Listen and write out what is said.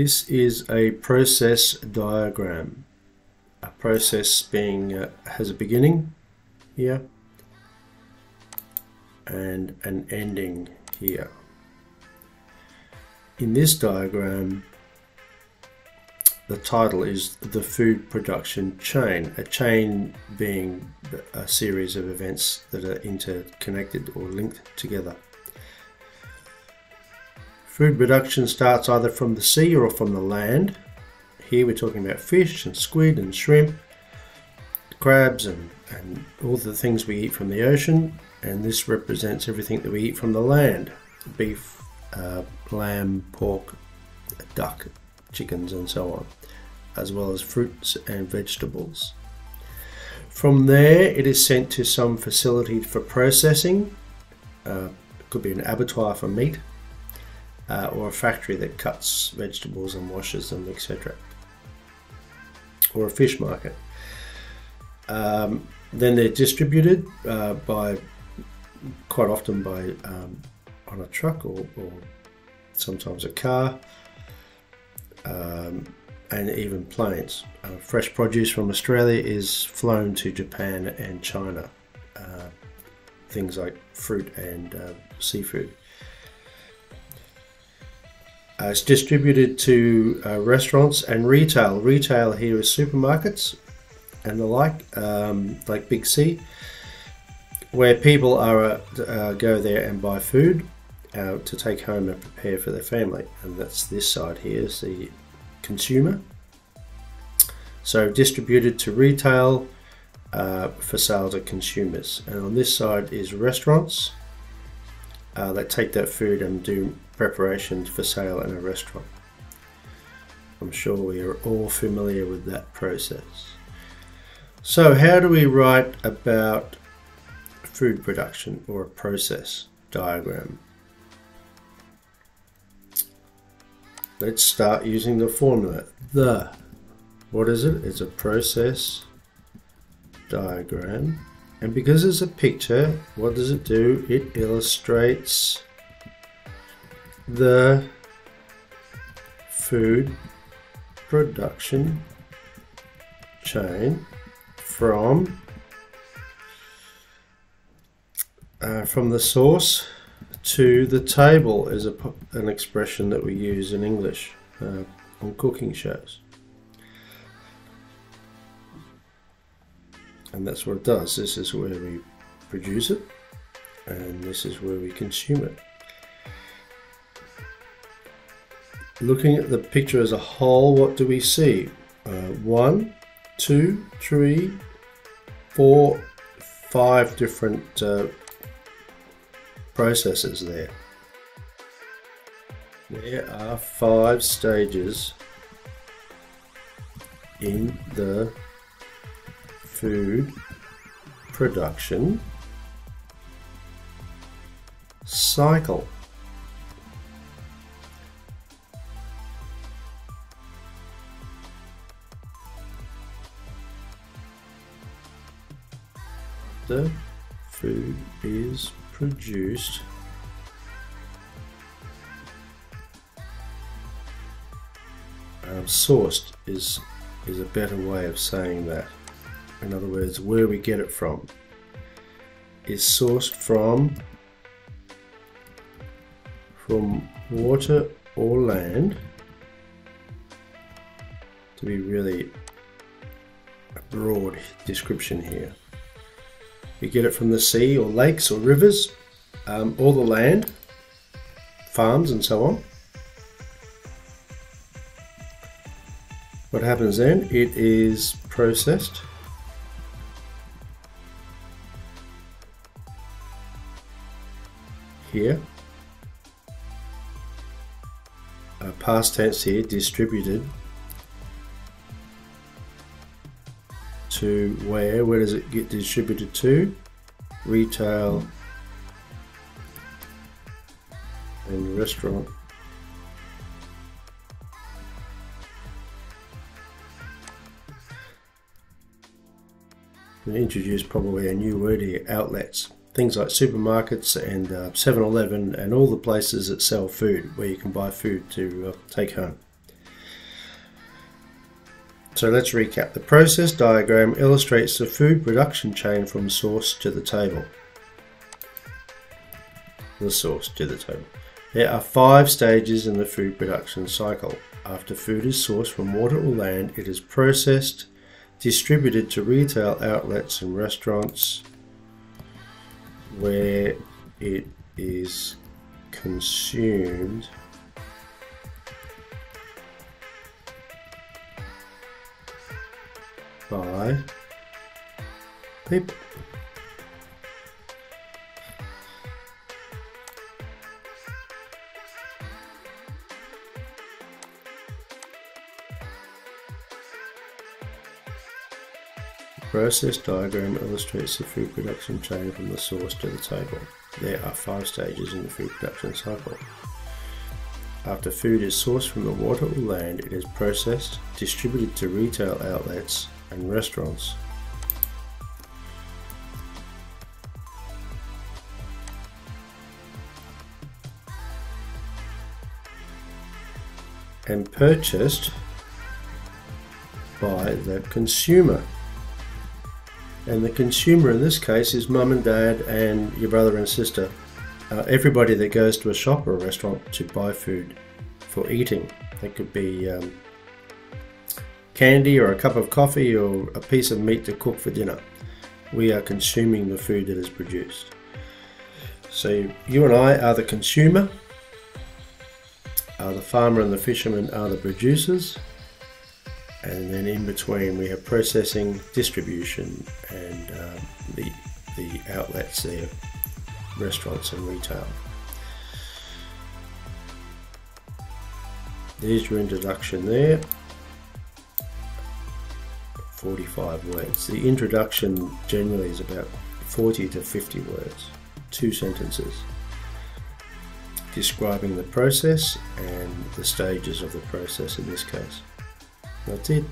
This is a process diagram. A process being has a beginning here and an ending here. In this diagram, the title is the food production chain, a chain being a series of events that are interconnected or linked together. Food production starts either from the sea or from the land. Here we're talking about fish and squid and shrimp, crabs and all the things we eat from the ocean, and this represents everything that we eat from the land: beef, lamb, pork, duck, chickens and so on, as well as fruits and vegetables. From there it is sent to some facility for processing. It could be an abattoir for meat, or a factory that cuts vegetables and washes them, etc. Or a fish market. Then they're distributed quite often on a truck or sometimes a car, and even planes. Fresh produce from Australia is flown to Japan and China. Things like fruit and seafood. It's distributed to restaurants and retail. Retail here is supermarkets and the like Big C, where people go there and buy food to take home and prepare for their family. And that's this side here is the consumer. So distributed to retail for sale to consumers. And on this side is restaurants that take that food and do preparations for sale in a restaurant. I'm sure we are all familiar with that process. So how do we write about food production or a process diagram? Let's start using the formula. What is it? It's a process diagram. And because it's a picture, what does it do? It illustrates the food production chain from the source to the table is an expression that we use in English on cooking shows. And that's what it does. This is where we produce it, and this is where we consume it. Looking at the picture as a whole, what do we see? 1, 2, 3, 4, 5 different processes there. There are 5 stages in the food production cycle. The food is produced, sourced is a better way of saying that. In other words, where we get it from is sourced from water or land, to be really a broad description here. We get it from the sea or lakes or rivers, or the land, farms and so on. What happens then? It is processed. Here, past tense here, distributed to where? Where does it get distributed to? Retail and restaurant. We introduce probably a new word here: outlets. Things like supermarkets and 7-Eleven and all the places that sell food, where you can buy food to take home. So let's recap. The process diagram illustrates the food production chain from source to the table. The source to the table. There are 5 stages in the food production cycle. After food is sourced from water or land, it is processed, distributed to retail outlets and restaurants, where it is consumed by people. Process diagram illustrates the food production chain from the source to the table. There are 5 stages in the food production cycle. After food is sourced from the water or land, it is processed, distributed to retail outlets and restaurants. And purchased by the consumer. And the consumer in this case is mum and dad and your brother and sister. Everybody that goes to a shop or a restaurant to buy food for eating. It could be candy or a cup of coffee or a piece of meat to cook for dinner. We are consuming the food that is produced. So you and I are the consumer. The farmer and the fisherman are the producers. And then in between we have processing, distribution, and the outlets there, restaurants and retail. There's your introduction there. 45 words. The introduction generally is about 40 to 50 words, 2 sentences, describing the process and the stages of the process in this case. That's it.